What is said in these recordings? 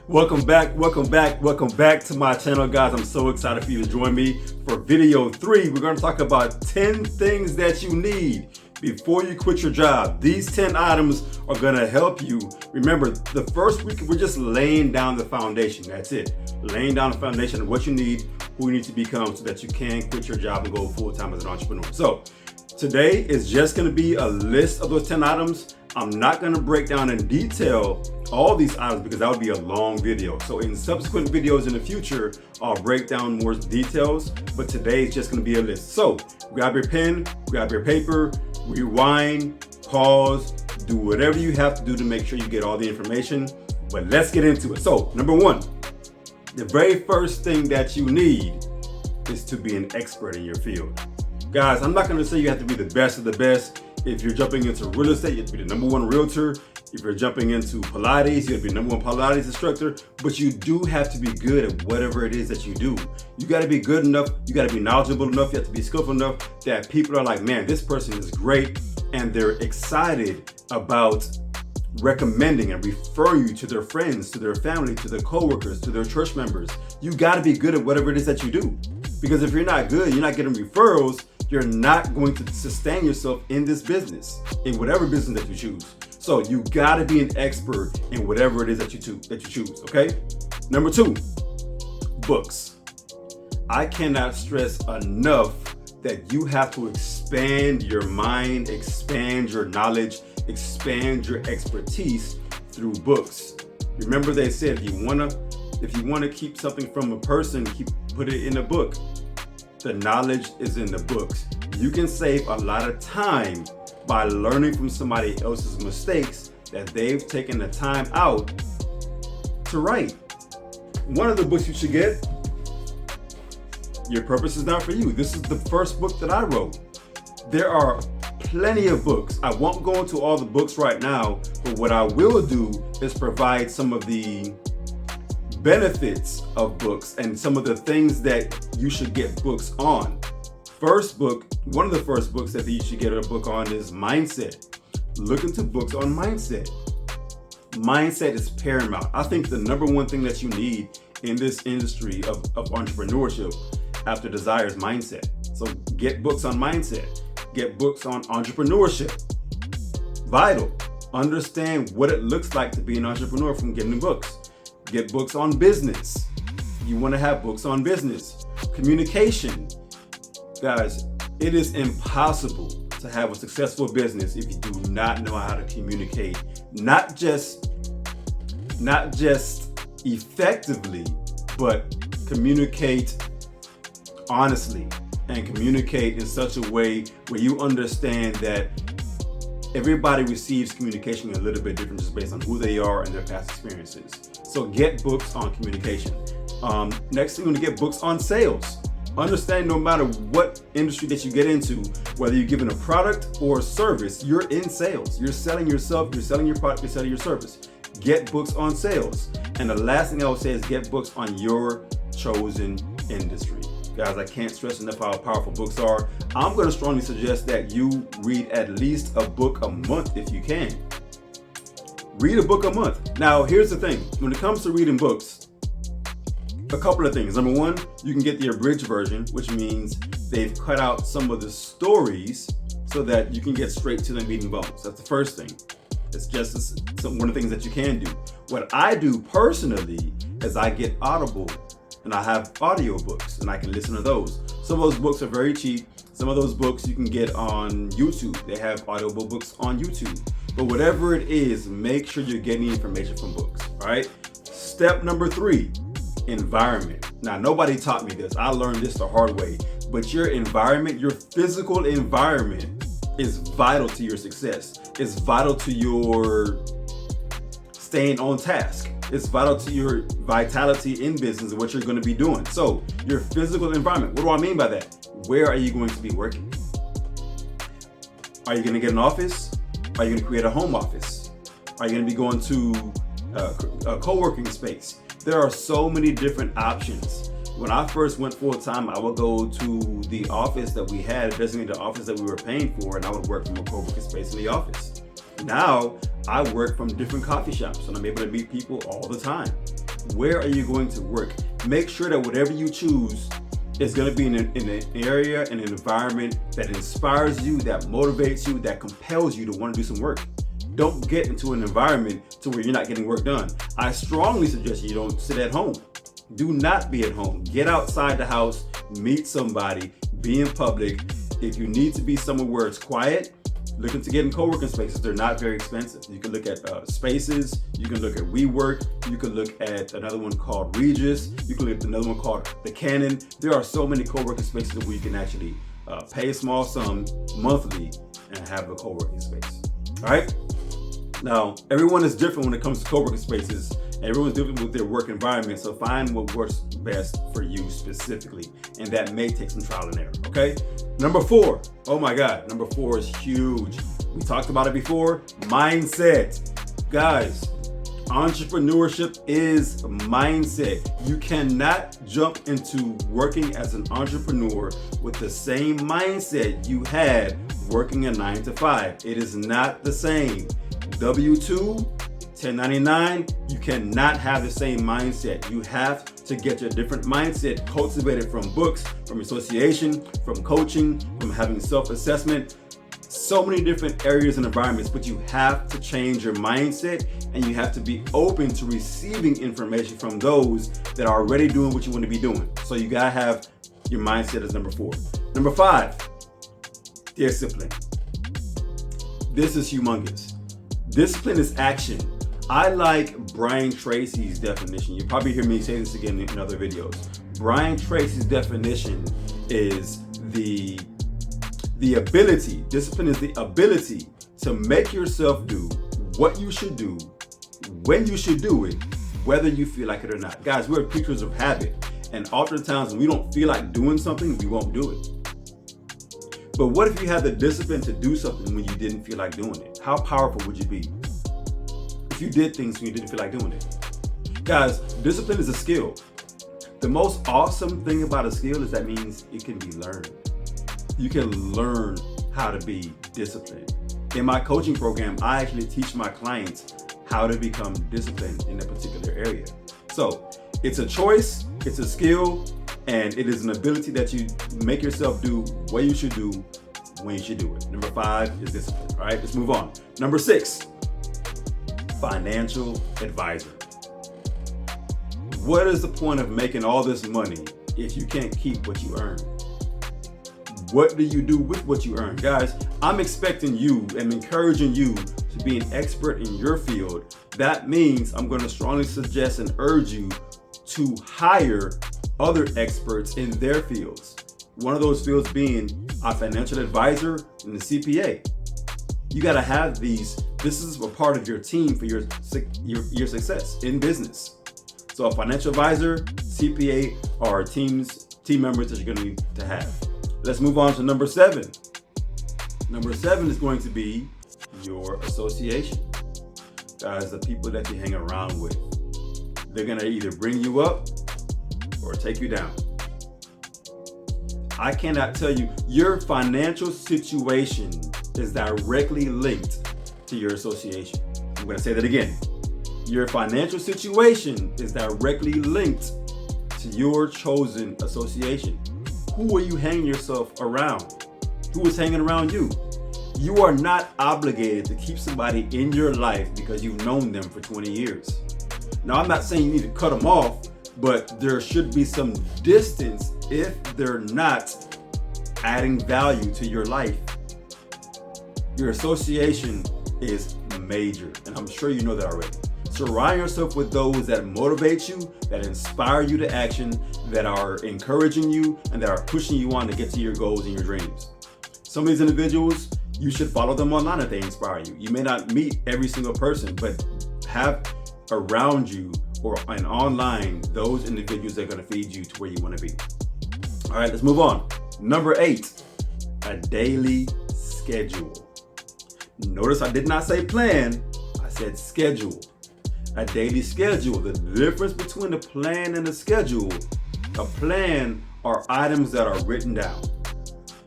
Welcome back to my channel, guys. I'm so excited for you to join me for video 3. We're going to talk about 10 things that you need before you quit your job. These 10 items are going to help you. Remember, the first week, we're just laying down the foundation. That's it. Laying down the foundation of what you need, who you need to become so that you can quit your job and go full-time as an entrepreneur. So today is just going to be a list of those 10 items. I'm not going to break down in detail all these items because that would be a long video. So in subsequent videos in the future, I'll break down more details, but today is just going to be a list. So grab your pen, grab your paper, rewind, pause, do whatever you have to do to make sure you get all the information, but let's get into it. So number 1, the very first thing that you need is to be an expert in your field. Guys, I'm not going to say you have to be the best of the best. If you're jumping into real estate, you have to be the #1 realtor. If you're jumping into Pilates, you have to be the #1 Pilates instructor. But you do have to be good at whatever it is that you do. You got to be good enough. You got to be knowledgeable enough. You have to be skillful enough that people are like, man, this person is great. And they're excited about recommending and referring you to their friends, to their family, to their coworkers, to their church members. You got to be good at whatever it is that you do. Because if you're not good, you're not getting referrals, you're not going to sustain yourself in this business, in whatever business that you choose. So you gotta be an expert in whatever it is that you choose, okay? Number 2, books. I cannot stress enough that you have to expand your mind, expand your knowledge, expand your expertise through books. Remember they said if you wanna keep something from a person, put it in a book. The knowledge is in the books. You can save a lot of time by learning from somebody else's mistakes that they've taken the time out to write. One of the books you should get, Your Purpose Is Not For You. This is the first book that I wrote. There are plenty of books. I won't go into all the books right now, but what I will do is provide some of the benefits of books and some of the things that you should get books on. One of the first books that you should get a book on is Mindset. Look into books on mindset. Mindset is paramount. I think the #1 thing that you need in this industry of entrepreneurship after desire is mindset. So get books on mindset. Get books on entrepreneurship. Vital. Understand what it looks like to be an entrepreneur from getting books. Get books on business. You want to have books on business. Communication. Guys, it is impossible to have a successful business if you do not know how to communicate. Not just effectively, but communicate honestly and communicate in such a way where you understand that everybody receives communication a little bit different just based on who they are and their past experiences. So get books on communication. Next, you're going to get books on sales. Understand no matter what industry that you get into, whether you're giving a product or a service, you're in sales. You're selling yourself, you're selling your product, you're selling your service. Get books on sales. And the last thing I would say is get books on your chosen industry. Guys, I can't stress enough how powerful books are. I'm going to strongly suggest that you read at least a book a month if you can. Read a book a month. Now, here's the thing. When it comes to reading books, a couple of things. Number 1, you can get the abridged version, which means they've cut out some of the stories so that you can get straight to the meat and bones. That's the first thing. It's just one of the things that you can do. What I do personally is I get Audible and I have audiobooks and I can listen to those. Some of those books are very cheap. Some of those books you can get on YouTube. They have audible books on YouTube. But whatever it is, make sure you're getting information from books, all right? Step number 3, environment. Now, nobody taught me this. I learned this the hard way. But your environment, your physical environment is vital to your success. It's vital to your staying on task. It's vital to your vitality in business and what you're going to be doing. So your physical environment, what do I mean by that? Where are you going to be working? Are you going to get an office? Are you going to create a home office? Are you going to be going to a co-working space? There are so many different options. When I first went full-time, I would go to the office that we had, designated office that we were paying for, and I would work from a co-working space in the office. Now, I work from different coffee shops and I'm able to meet people all the time. Where are you going to work? Make sure that whatever you choose is going to be in an area and an environment that inspires you, that motivates you, that compels you to want to do some work. Don't get into an environment to where you're not getting work done. I strongly suggest you don't sit at home. Do not be at home. Get outside the house, meet somebody, be in public. If you need to be somewhere where it's quiet, look into getting co-working spaces. They're not very expensive. You can look at Spaces. You can look at WeWork. You can look at another one called Regis. You can look at another one called The Cannon. There are so many co-working spaces where you can actually pay a small sum monthly and have a co-working space. All right? Now, everyone is different when it comes to co-working spaces. Everyone's different with their work environment, so find what works best for you specifically, and that may take some trial and error, okay? Number 4, oh my God, number 4 is huge. We talked about it before, mindset. Guys, entrepreneurship is mindset. You cannot jump into working as an entrepreneur with the same mindset you had working a 9 to 5. It is not the same. W-2, 1099, you cannot have the same mindset. You have to get your different mindset cultivated from books, from association, from coaching, from having self-assessment, so many different areas and environments, but you have to change your mindset and you have to be open to receiving information from those that are already doing what you want to be doing. So you gotta have your mindset as number 4. Number 5, discipline. This is humongous. Discipline is action. I like Brian Tracy's definition. You'll probably hear me say this again in other videos. Brian Tracy's definition is the ability, discipline is the ability to make yourself do what you should do, when you should do it, whether you feel like it or not. Guys, we're creatures of habit, and oftentimes when we don't feel like doing something, we won't do it. But what if you had the discipline to do something when you didn't feel like doing it? How powerful would you be if you did things when you didn't feel like doing it? Guys, discipline is a skill. The most awesome thing about a skill is that means it can be learned. You can learn how to be disciplined. In my coaching program, I actually teach my clients how to become disciplined in a particular area. So it's a choice, it's a skill, and it is an ability that you make yourself do what you should do when you should do it. Number 5 is discipline. All right, let's move on. Number 6, financial advisor. What is the point of making all this money if you can't keep what you earn? What do you do with what you earn? Guys, I'm expecting you and encouraging you to be an expert in your field. That means I'm going to strongly suggest and urge you to hire other experts in their fields. One of those fields being a financial advisor and a CPA. You got to have these. This is a part of your team for your success in business. So a financial advisor, CPA are team members that you're going to need to have. Let's move on to number 7. Number 7 is going to be your association. Guys, the people that you hang around with. They're going to either bring you up or take you down. I cannot tell you, your financial situation is directly linked to your association. I'm going to say that again. Your financial situation is directly linked to your chosen association. Who are you hanging yourself around? Who is hanging around you? You are not obligated to keep somebody in your life because you've known them for 20 years. Now, I'm not saying you need to cut them off, but there should be some distance if they're not adding value to your life. Your association is major, and I'm sure you know that already. Surround yourself with those that motivate you, that inspire you to action, that are encouraging you, and that are pushing you on to get to your goals and your dreams. Some of these individuals, you should follow them online if they inspire you. You may not meet every single person, but have around you or online those individuals that are going to feed you to where you want to be. All right, let's move on. Number 8, a daily schedule. Notice I did not say plan, I said schedule. A daily schedule. The difference between a plan and a schedule, a plan are items that are written down.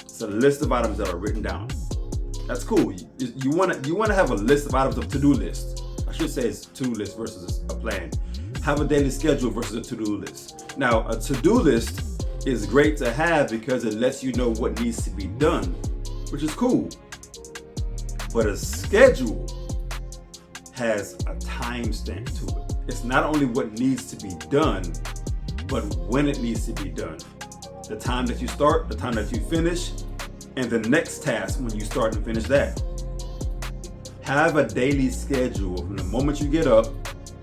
It's a list of items that are written down. That's cool. You want to have a list of items, of to-do list. I should say it's to-do list versus a plan. Have a daily schedule versus a to-do list. Now, a to-do list is great to have because it lets you know what needs to be done, which is cool. But a schedule has a timestamp to it. It's not only what needs to be done, but when it needs to be done. The time that you start, the time that you finish, and the next task when you start and finish that. Have a daily schedule from the moment you get up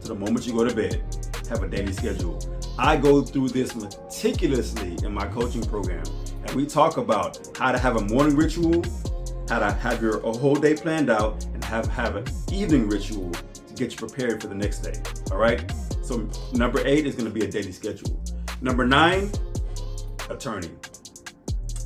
to the moment you go to bed. Have a daily schedule. I go through this meticulously in my coaching program, and we talk about how to have a morning ritual, how to have your whole day planned out, and have an evening ritual to get you prepared for the next day. All right. So number 8 is going to be a daily schedule. Number 9, attorney.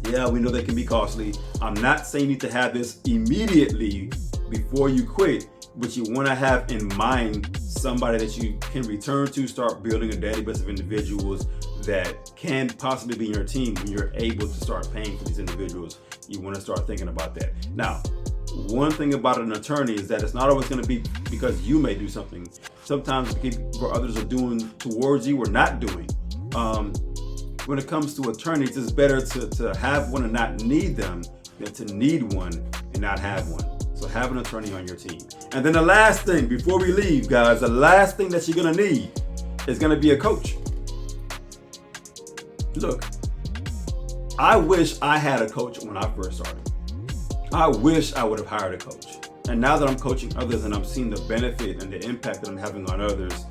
Yeah, we know they can be costly. I'm not saying you need to have this immediately before you quit, but you want to have in mind somebody that you can return to, start building a database of individuals that can possibly be in your team when you're able to start paying for these individuals. You want to start thinking about that. Now, one thing about an attorney is that it's not always going to be because you may do something. Sometimes what others are doing towards you or not doing. When it comes to attorneys, it's better to have one and not need them than to need one and not have one. So have an attorney on your team. And then the last thing, before we leave, guys, the last thing that you're gonna need is gonna be a coach. Look, I wish I had a coach when I first started. I wish I would have hired a coach. And now that I'm coaching others and I'm seeing the benefit and the impact that I'm having on others,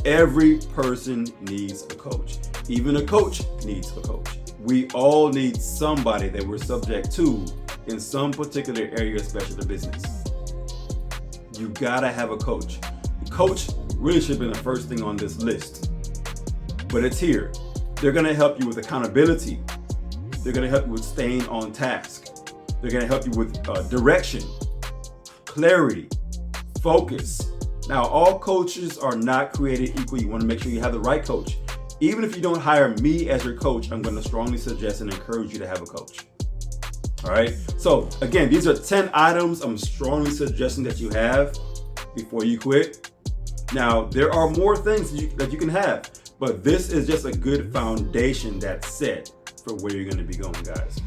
every person needs a coach. Even a coach needs a coach. We all need somebody that we're subject to in some particular area, especially the business. You gotta have a coach. The coach really should have been the first thing on this list, but it's here. They're gonna help you with accountability. They're gonna help you with staying on task. They're gonna help you with direction, clarity, focus. Now, all coaches are not created equal. You wanna make sure you have the right coach. Even if you don't hire me as your coach, I'm gonna strongly suggest and encourage you to have a coach. All right. So again, these are 10 items I'm strongly suggesting that you have before you quit. Now, there are more things that you can have, but this is just a good foundation that's set for where you're going to be going, guys.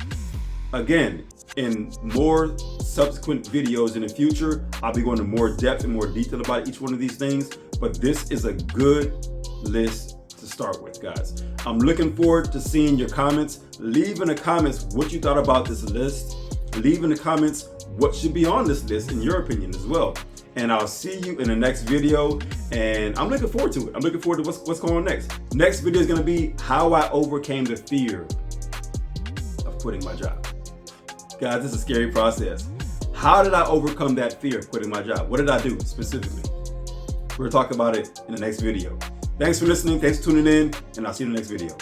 Again, in more subsequent videos in the future, I'll be going into more depth and more detail about each one of these things, but this is a good list to start with, guys. I'm looking forward to seeing your comments. Leave in the comments what you thought about this list. Leave in the comments what should be on this list in your opinion as well. And I'll see you in the next video. And I'm looking forward to it. I'm looking forward to what's going on next. Next video is going to be how I overcame the fear of quitting my job. Guys, this is a scary process. How did I overcome that fear of quitting my job? What did I do specifically? We're going to talk about it in the next video. Thanks for listening. Thanks for tuning in. And I'll see you in the next video.